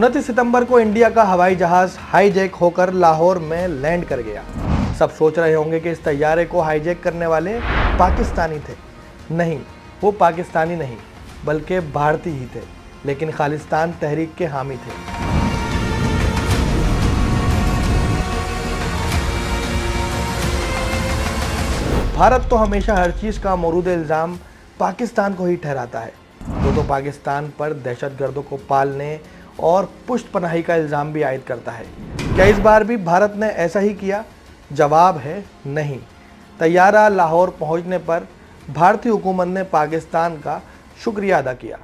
29 सितंबर को इंडिया का हवाई जहाज हाईजैक होकर लाहौर में लैंड कर गया। सब सोच रहे होंगे कि इस तैयारे को हाईजैक करने वाले पाकिस्तानी थे। नहीं, वो पाकिस्तानी नहीं बल्कि भारतीय ही थे, लेकिन खालिस्तान तहरीक के हामी थे। भारत तो हमेशा हर चीज़ का मौरूद इल्ज़ाम पाकिस्तान को ही ठहराता है। वो तो पाकिस्तान पर दहशतगर्दों को पालने और पुष्ट पनाही का इल्ज़ाम भी आयद करता है। क्या इस बार भी भारत ने ऐसा ही किया? जवाब है नहीं। तैयारा लाहौर पहुंचने पर भारतीय हुकूमत ने पाकिस्तान का शुक्रिया अदा किया।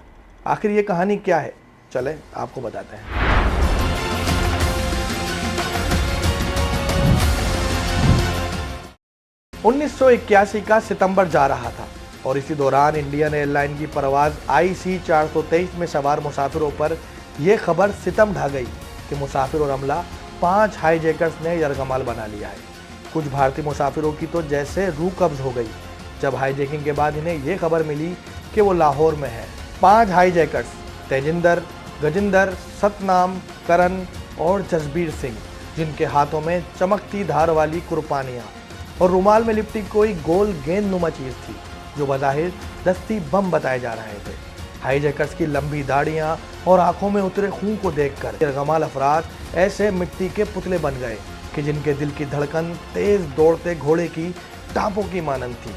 आखिर ये कहानी क्या है, चले आपको बताते हैं। उन्नीस का सितंबर जा रहा था और इसी दौरान इंडियन एयरलाइन की परवाज़ IC 423 में सवार मुसाफिरों पर यह खबर सितम ढा गई कि मुसाफिर और अमला 5 हाईजैकर्स ने यरगमाल बना लिया है। कुछ भारतीय मुसाफिरों की तो जैसे रूह कब्ज हो गई जब हाईजैकिंग के बाद इन्हें यह खबर मिली कि वो लाहौर में है। 5 हाईजैकर्स तेजिंदर, गजिंदर, सतनाम, करण और जसबीर सिंह, जिनके हाथों में चमकती धार वाली कुर्बानियाँ और रुमाल में लिपटी कोई गोल गेंद नुमा चीज़ थी जो बज़ाहिर दस्ती बम बताए जा रहे थे। हाईजैकर्स की लंबी दाढ़ियाँ और आंखों में उतरे खून को देखकर यरगमाल अफराद ऐसे मिट्टी के पुतले बन गए कि जिनके दिल की धड़कन तेज दौड़ते घोड़े की टापों की मानंद थी।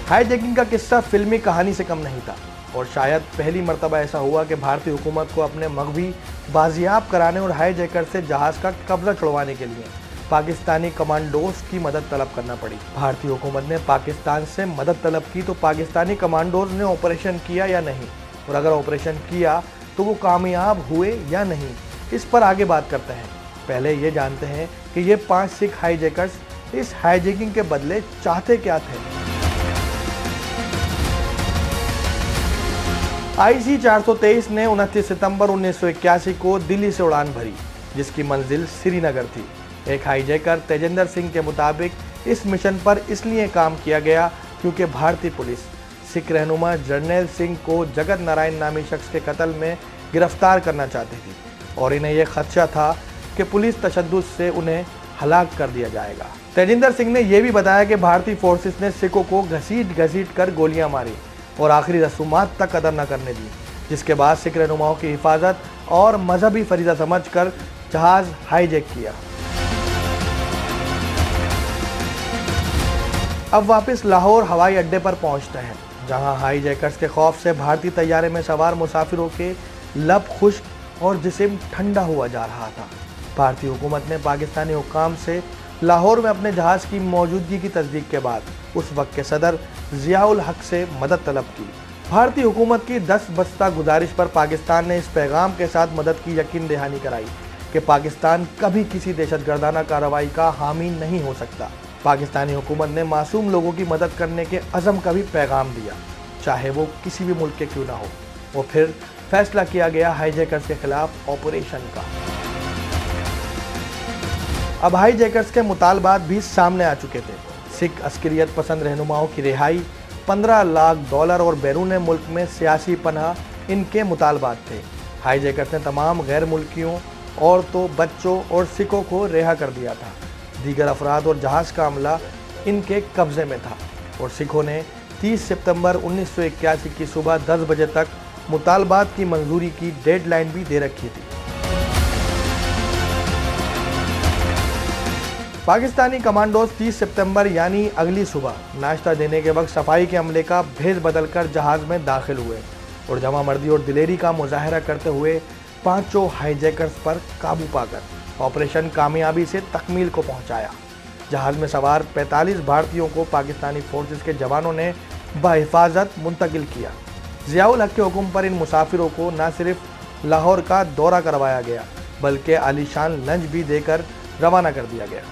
हाईजैकिंग का किस्सा फिल्मी कहानी से कम नहीं था और शायद पहली मर्तबा ऐसा हुआ कि भारतीय हुकूमत को अपने मग़वी बाजियाब कराने और हाईजैकर से जहाज़ का कब्जा छुड़वाने के लिए पाकिस्तानी कमांडोज की मदद तलब करना पड़ी। भारतीय हुकूमत ने पाकिस्तान से मदद तलब की तो पाकिस्तानी कमांडोज ने ऑपरेशन किया या नहीं, और अगर ऑपरेशन किया तो वो कामयाब हुए या नहीं, इस पर आगे बात करते हैं। पहले ये जानते हैं कि ये 5 सिख हाईजैकर्स इस हाईजैकिंग के बदले चाहते क्या थे। IC 423 ने 29 सितंबर 1981 को दिल्ली से उड़ान भरी, जिसकी मंजिल श्रीनगर थी। एक हाईजैकर तेजिंदर सिंह के मुताबिक इस मिशन पर इसलिए काम किया गया क्योंकि भारतीय पुलिस सिख रहनुमा जर्नैल सिंह को जगत नारायण नामी शख्स के कत्ल में गिरफ्तार करना चाहती थी और इन्हें यह खदशा था कि पुलिस तशद्दुद से उन्हें हलाक कर दिया जाएगा। तेजिंदर सिंह ने यह भी बताया कि भारतीय फोर्सेस ने सिखों को घसीट कर गोलियां मारी और आखिरी रसूमात तक अदा न करने दी, जिसके बाद सिख रहनुमाओं की हिफाजत और मजहबी फरीज़ा समझकर जहाज़ हाईजैक किया। अब वापस लाहौर हवाई अड्डे पर पहुंचते हैं, जहां हाईजैकर्स के खौफ से भारतीय तैयारे में सवार मुसाफिरों के लब खुश्क और जिस्म ठंडा हुआ जा रहा था। भारतीय हुकूमत ने पाकिस्तानी हुक्काम से लाहौर में अपने जहाज़ की मौजूदगी की तस्दीक के बाद उस वक्त के सदर ज़ियाउल हक से मदद तलब की। भारतीय हुकूमत की 10 बस्ता गुजारिश पर पाकिस्तान ने इस पैगाम के साथ मदद की यकीन दहानी कराई कि पाकिस्तान कभी किसी दहशतगर्दाना कार्रवाई का हामी नहीं हो सकता। पाकिस्तानी हुकूमत ने मासूम लोगों की मदद करने के अज़म का भी पैगाम दिया, चाहे वो किसी भी मुल्क के क्यों ना हो। वो फिर फैसला किया गया हाईजैकर्स के खिलाफ ऑपरेशन का। अब हाईजैकर्स के मुतालबात भी सामने आ चुके थे। सिख अस्करियत पसंद रहनुमाओं की रिहाई, $15 लाख और बैरून मुल्क में सियासी पनाह इनके मुतालबात थे। हाईजैकर्स ने तमाम गैर मुल्कियों, औरतों, बच्चों और सिखों को रिहा कर दिया था। दीगर अफराद और जहाज़ का अमला इनके कब्ज़े में था और सिखों ने 30 सितंबर 1981 की सुबह 10 बजे तक मुतालबात की मंजूरी की डेडलाइन भी दे रखी थी। पाकिस्तानी कमांडोज 30 सितंबर यानी अगली सुबह नाश्ता देने के वक्त सफाई के अमले का भेष बदलकर जहाज़ में दाखिल हुए और जमा मर्दी और दिलेरी का मुजाहरा करते हुए 5 हाईजैकर्स पर काबू पाकर ऑपरेशन कामयाबी से तकमील को पहुंचाया। जहाज़ में सवार 45 भारतीयों को पाकिस्तानी फोर्सेस के जवानों ने बहिफाजत मुंतकिल किया। ज़ियाउल हक के हुक्म पर इन मुसाफिरों को न सिर्फ लाहौर का दौरा करवाया गया बल्कि आलीशान लंच भी देकर रवाना कर दिया गया।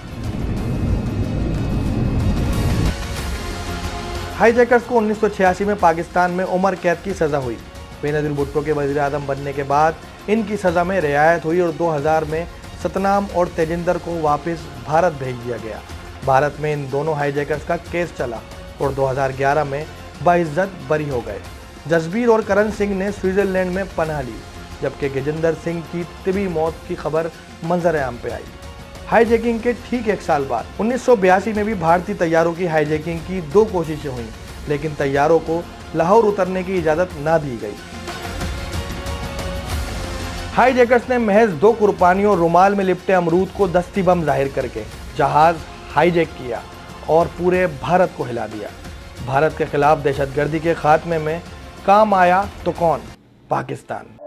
हाईजैकर्स को 1986 में पाकिस्तान में उम्र कैद की सज़ा हुई। बेनज़ीर भुट्टो के वज़ीर आज़म बनने के बाद इनकी सज़ा में रियायत हुई और 2000 में सतनाम और तेजिंदर को वापस भारत भेज दिया गया। भारत में इन दोनों हाईजैकर्स का केस चला और 2011 में बाइज्जत बरी हो गए। जसबीर और करण सिंह ने स्विट्जरलैंड में पनाह ली, जबकि गजेंद्र सिंह की तिबी मौत की खबर मंजर-ए-आम पे आई। हाईजैकिंग के ठीक 1 साल बाद 1982 में भी भारतीय तैयारों की हाईजैकिंग की 2 कोशिशें हुई, लेकिन तैयारों को लाहौर उतरने की इजाजत ना दी गई। हाईजैकर्स ने महज 2 कुर्बानियों रुमाल में लिपटे अमरूद को दस्ती बम जाहिर करके जहाज हाईजैक किया और पूरे भारत को हिला दिया। भारत के खिलाफ दहशतगर्दी के खात्मे में काम आया तो कौन? पाकिस्तान।